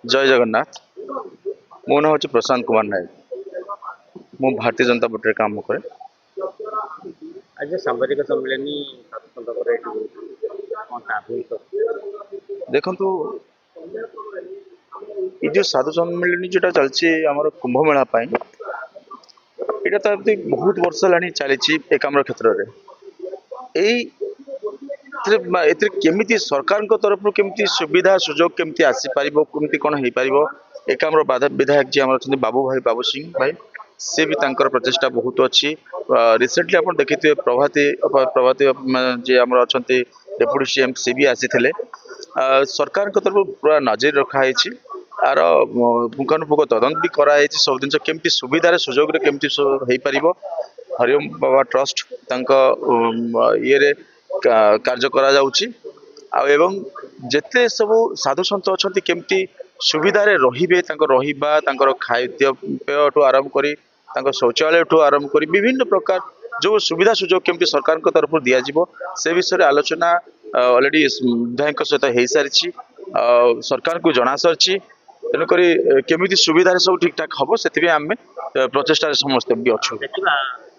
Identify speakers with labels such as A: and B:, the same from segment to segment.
A: जय जगन्नाथ। मो ना हूँ प्रशांत कुमार नायक। मु भारतीय जनता पार्टी काम करे।
B: आज सांबादिक सम्मेलन
A: देखु ये जो साधु सम्मेलन जोटा चलती आम कुंभ मेला यहाँ तो बहुत वर्ष है चली एकाम्र क्षेत्र में केमी सरकार तरफ केमी सुविधा सुजोग केमी आसीपर कमी कौन हो पार एकाम्र विधायक जी आम अच्छा बाबू भाई बाबू सिंह भाई सी भी प्रचेषा बहुत अच्छी। रिसेंटली आप देखिए प्रभाती प्रभाती जी आम अच्छा डेपुटी सीएम सी भी आसी सरकार तरफ पूरा नजर रखाई आर पुंखानुपुख तदंत भी कराई सब जिन केमी सुविधार सुजोग केमी हो पार हरिओम बाबा ट्रस्ट ये कार्य करा जाउची एवं जेते सब साधु सन्त अच्छा केमती सुविधा रे खाद्य पेय ठू आरंभ करी शौचालय ठू आरंभ करी विभिन्न प्रकार जो सुविधा सुजोग केमती सरकार तरफ दिज्व से विषय आलोचना ऑलरेडी विधायक सहित हो सारी सरकार को जना सारी तेणुक केमी सुविधा सब ठीक ठाक हम से आम प्रचेषा समस्त भी अच्छु।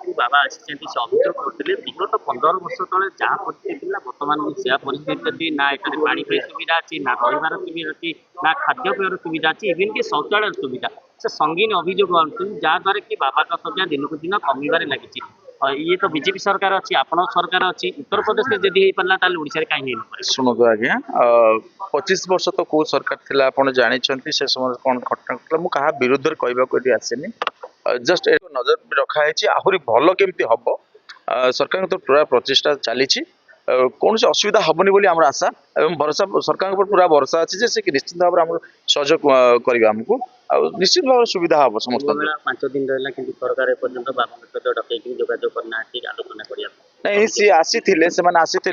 B: बाबा अभियोग करते विगत 15 वर्ष तले जहाँ परिस्थिति बर्तमान से परिस्थिति ना एखाने पानी सुविधा अच्छी ना रही सुविधा अच्छी ना खाद्यपेयर सुविधा अच्छी इवन कि शौचालय सुविधा से संगीन अभियोग जहाँद्वारा कि बाबा हत्या दिन को दिन कमिबार लगी। ये तो बीजेपी सरकार अच्छी आपण सरकार अच्छी उत्तर प्रदेश में जदि हो पारा ओडिशा कहीं
A: शुणु आज्ञा 25 वर्ष तो कौ सरकार थी आप जानते से समय कौन घटना मुझे विरुद्ध कहवाक आसेनी जस्ट नजर रखाई आहरी भल केमती हम सरकार तो पूरा प्रचेषा चली कौन से असुविधा हेनी बोली आम आशा और भरोसा सरकार पूरा भरोसा अच्छे से निश्चित भाव में सहयोग करेंगे आमको निश्चित भाव सुविधा हम समस्त
B: 5 दिन रहा कि सरकार डकई जोगाजोग करना आलोचना कर
A: नहीं सी आसी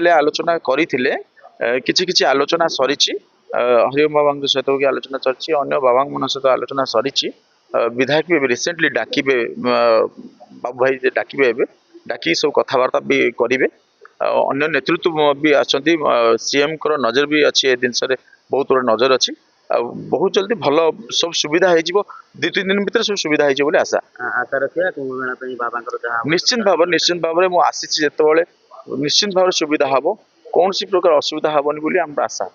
A: आलोचना करते किसी आलोचना सरी हरिओम बाबा सहित भी आलोचना चलती अन्य बाबा मन सहित आलोचना सरी विधायक भी रिसेंटली डाकिबे बाबू भाई डाकिबे डाकी सब कथबार्ता भी करेंगे अन्य नेतृत्व भी आछंती सीएम को नजर भी अच्छी जिनस बहुत बड़ा नजर अच्छी बहुत जल्दी भल सब सुविधा हो 2-3 दिन भीतर सब सुविधा हो आशा निश्चित भाव में मुझे आसी निश्चित भाव सुविधा हम कौन सी प्रकार असुविधा हेनी आम आशा।